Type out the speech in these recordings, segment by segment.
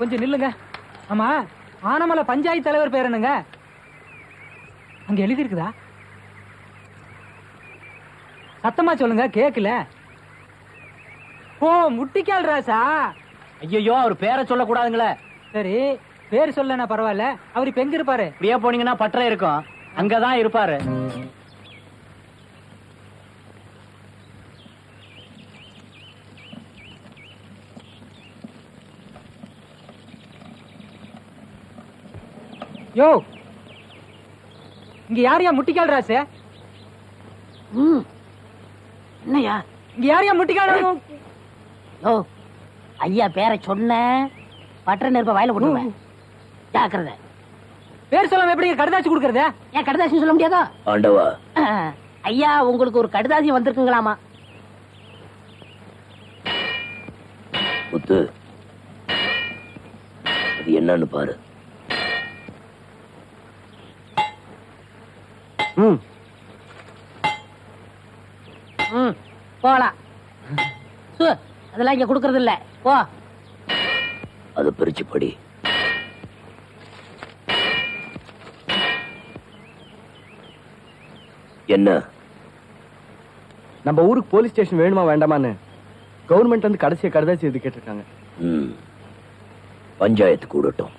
கொஞ்சம் நில்லுங்க. ஆமா, ஆனமலை பஞ்சாயத்து தலைவர் பேர் என்னங்க? அங்க எழுதி இருக்குதா? சத்தமா சொல்லுங்க, கேக்கல. ஓ, முட்டிக்கால் ராசா. ஐயோ, அவர் பேரை சொல்ல கூடாதுங்களே. சரி, பேர் சொல்லனா பரவாயில்ல. அவர் இப்ப எங்க இருப்பாரு? இப்படியே போனீங்கன்னா பட்டறை இருக்கும், அங்கதான் இருப்பாரு. யோ, இங்க யாரையா முட்டிக்கால் ராசு? என்னையா இங்க யாரையா முட்டிக்கால்? ஓ, ஐயா பேரை சொன்ன பட்டற நெருப்ப வாயில போட்டுருவேன். ஜாக்கிரதை. பேர் சொல்லாம எப்படி கடுதாசி கொடுக்கறது? ஏன் கடுதாசி சொல்ல முடியாதா? ஆண்டவா, ஐயா உங்களுக்கு ஒரு கடுதாசி வந்திருக்குங்களாமா. முத்து, அது என்னன்னு பாரு. போலாம். அதெல்லாம் இங்க குடுக்கறது இல்ல. போ. அது பிரிச்சு படி. என்ன? நம்ம ஊருக்கு போலீஸ் ஸ்டேஷன் வேணுமா வேண்டாமான்னு கவர்மெண்ட்ல இருந்து கடைசியா கடுதாசி எழுதி கேட்டிருக்காங்க. பஞ்சாயத்து கூடட்டும்.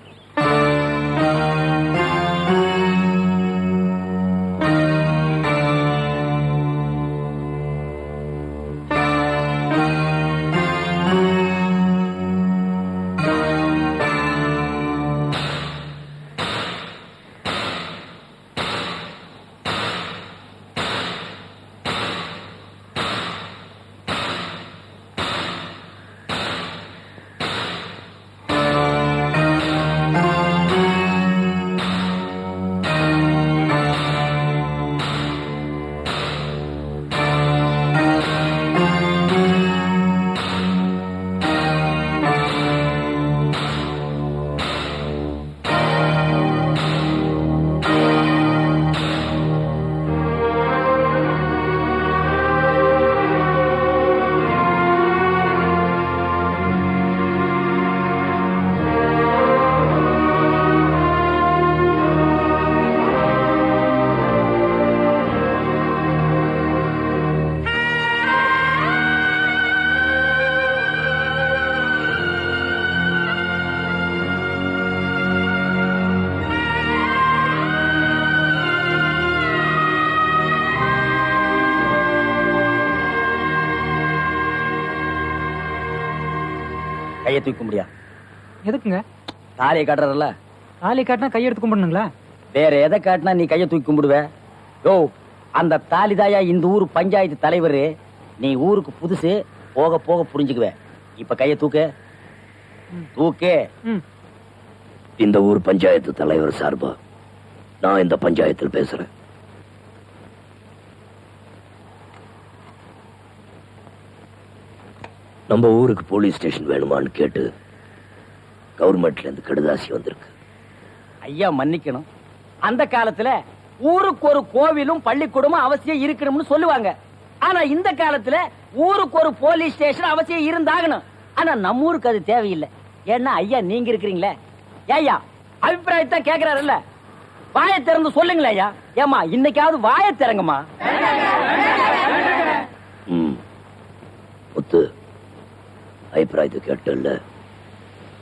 கையை தூக்க முடியா? எதுக்குங்க? தாலியை காட்டுறதுல. தாலி காட்டினா கையெடுத்து கும்பிடணுங்களா? வேற எதை காட்டினா நீ கையை தூக்கி கும்பிடுவ? யோ, அந்த தாலிதாயா இந்த ஊர் பஞ்சாயத்து தலைவர். நீ ஊருக்கு புதுசு, போக போக புரிஞ்சுக்குவ. இப்ப கையை தூக்க. தூக்கே. இந்த ஊர் பஞ்சாயத்து தலைவர் சார்பா நான் இந்த பஞ்சாயத்தில் பேசுறேன். நம்ம ஊருக்கு போலீஸ் ஸ்டேஷன் வேணுமான்னு கேட்டு கவர்மெண்ட்ல இருந்து கடுதாசி வந்திருக்கு. ஐயா மன்னிக்கணும், அந்த காலத்துல ஊருக்கு ஒரு கோவிலும் பள்ளிக்கூடமும் அவசியம் இருக்கணும்னு சொல்லுவாங்க. ஆனா இந்த காலத்துல ஊருக்கு ஒரு போலீஸ் ஸ்டேஷன் அவசியம் இருந்தாகணும். ஆனா நம்ம ஊருக்கு அது தேவையில்லை. ஏன்னா ஐயா நீங்க இருக்கிறீங்களே. ஐயா அபிப்பிராயத்தை கேக்குறாருல்ல, வாயை திறந்து சொல்லுங்களே ஐயா. ஏமா இன்னைக்காவது வாயை திறங்கம்மா. முத்து, அபிப்பிராயத்தை கேட்டல,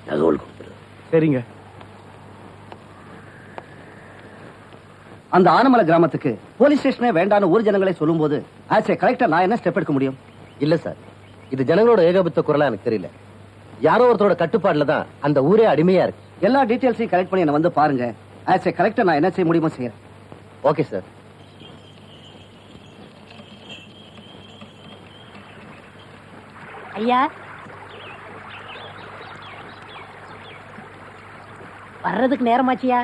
தகவல் கொடுத்துரு. சரிங்க. அந்த ஆனமலை கிராமத்துக்கு போலீஸ் ஸ்டேஷனே வேண்டான்னு ஊர் ஜனங்களே சொல்லும் போது ஆஸ் ஏ கலெக்டர் நான் என்ன ஸ்டெப் எடுக்க முடியும்? இல்ல சார், இது ஜனங்களோட ஏகபத்த குரலா எனக்கு தெரியல. யாரோ ஒருத்தரோட கட்டுப்பாடுல தான் அந்த ஊரே அடிமையா இருக்கு. எல்லா டீடைல்ஸையும் கலெக்ட் பண்ணி என்ன வந்து பாருங்க. ஆஸ் ஏ கலெக்டர் நான் என்ன செய்ய முடியுமோ செய்யறேன். Okay sir. ஐயா வர்றதுக்கு நேரமாச்சியா?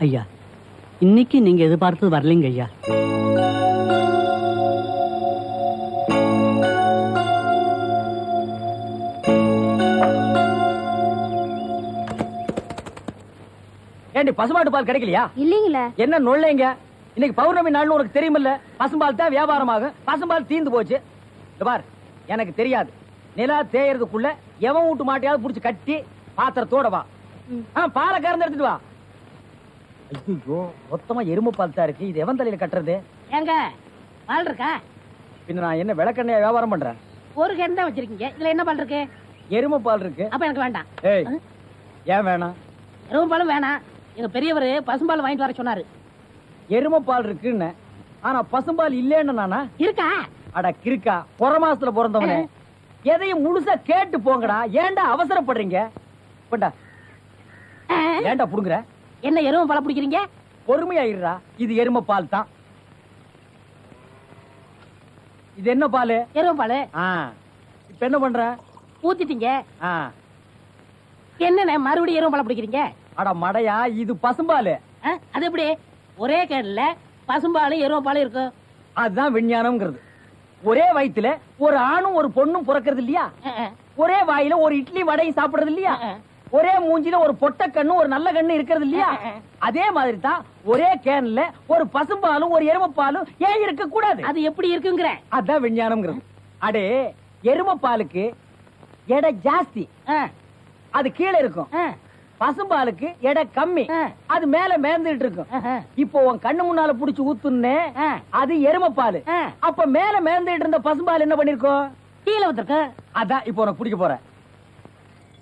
ஐயா இன்னைக்கு நீங்க எதிர்பார்த்தது வரலைங்க ஐயா. ஏண்டி பசுமாட்டு பால் கிடைக்கலையா? இல்லீங்களே. என்ன நொல்லைங்க? இன்னைக்கு பௌர்ணமி நாள்னு உனக்கு தெரியுமில்ல? பசும்பால் தான் வியாபாரமாகும். பசும்பால் தீந்து போச்சு. இங்க பார், எனக்கு தெரியாது. நிலா தேயறதுக்குள்ள எவன் வீட்டு மாட்டையாவது புடிச்சு கட்டி பாத்திரத்தோட வா. பாலை கறந்து எடுத்துட்டு வா. ஐயோ, மொத்தமா எருமை பால் தான் இருக்கு. இது எவன் தலையில கட்டுறது? ஏங்க பால் இருக்கா? பின்ன நான் என்ன விளக்கெண்ணையா வியாபாரம் பண்றேன்? ஒரு கேன் தான் வச்சிருக்கீங்க, இதுல என்ன பால் இருக்கு? எருமை பால் இருக்கு. அப்ப எனக்கு வேண்டாம். ஏய், ஏன் வேணாம்? எருமை பாலும் வேணாம். எங்க பெரியவர் பசும்பால் வாங்கிட்டு வர சொன்னாரு. எருமை பால் இருக்குன்னு, ஆனா பசும்பால் இல்லேன்னு நானா? இருக்கா? அட கிறுக்கா, புற மாசத்துல பிறந்தவனே, எதையும் முழுசா கேட்டு போங்கடா. ஏன்டா அவசரப்படுறீங்க? போண்டா. ஏன்டா புடுங்குற? என்ன எருமை பாலை பிடிக்கிறீங்க? பொறுமையா இருடா. இது எருமை பால் தான். இது என்ன பால்? எருமை பால். இப்ப என்ன பண்ற? ஊத்திட்டீங்க. ஆ. என்னண்ணே மறுபடியும் எருமை பாலை பிடிக்கிறீங்க? அட மடையா, இது பசும்பால். அது எப்படி ஒரே கேன்ல பசும்பாலும் எருமை பாலும் இருக்கும்? அதுதான் விஞ்ஞானம்ங்கிறது. ஒரே வயித்துல ஒரு ஆணும் ஒரு பொண்ணும் பிறக்கிறது இல்லையா? ஒரே வாயில ஒரு இட்லி வடையும் சாப்பிடுறது இல்லையா? ஒரே மூஞ்சில ஒரு பொட்ட கண்ணு ஒரு நல்ல கண்ணு இருக்கிறது இல்லையா? அதே மாதிரி தான் ஒரே கேன்ல ஒரு பசும்பாலும் ஒரு எருமை பாலும் ஏன் இருக்க கூடாது? அது எப்படி இருக்குங்கிற? அதான் விஞ்ஞானம்ங்கிறது. அடே, எருமை பாலுக்கு எடை ஜாஸ்தி, அது கீழே இருக்கும். பசும்பாலுக்கு எடை கம்மி, அது மேல மேந்துட்டு இருக்கும். இப்போ உன் கண்ணு முன்னால புடிச்சு ஊத்துன்னு, அது எருமை பால். அப்ப மேல மேந்துட்டு இருந்த பசும்பால் என்ன பண்ணிருக்கோம்? கீழே வந்துருக்கு. அதான் இப்போ உனக்கு பிடிக்க போறேன்.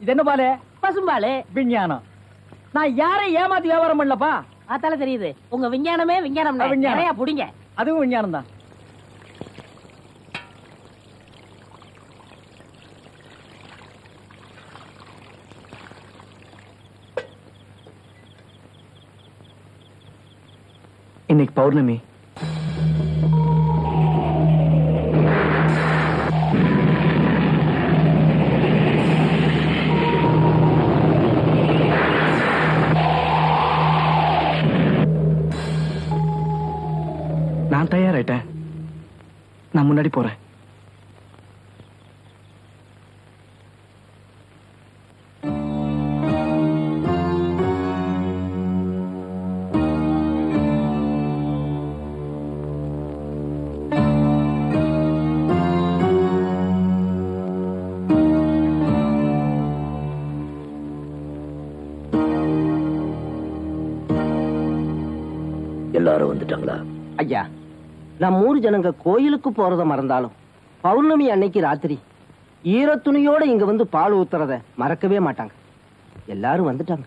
இது என்ன பாலு? பசும்பாலு. விஞ்ஞானம். நான் யாரை ஏமாத்தி வியாபாரம் பண்ணலப்பா. அதால தெரியுது உங்க விஞ்ஞானமே விஞ்ஞானம். நிறைய புடிங்க. அதுவும் விஞ்ஞானம் தான். இன்னைக்கு பௌர்ணமி. நான் தயாராயிட்டேன். நான் முன்னாடி போறேன். எல்லாரும் வந்துட்டாங்களா? ஐயா, நம்ம ஊர் ஜனங்க கோயிலுக்கு போறத மறந்தாலும் பௌர்ணமி அன்னைக்கு ராத்திரி ஈரத்துணியோட இங்க வந்து பால் ஊத்துறத மறக்கவே மாட்டாங்க. எல்லாரும் வந்துட்டாங்க.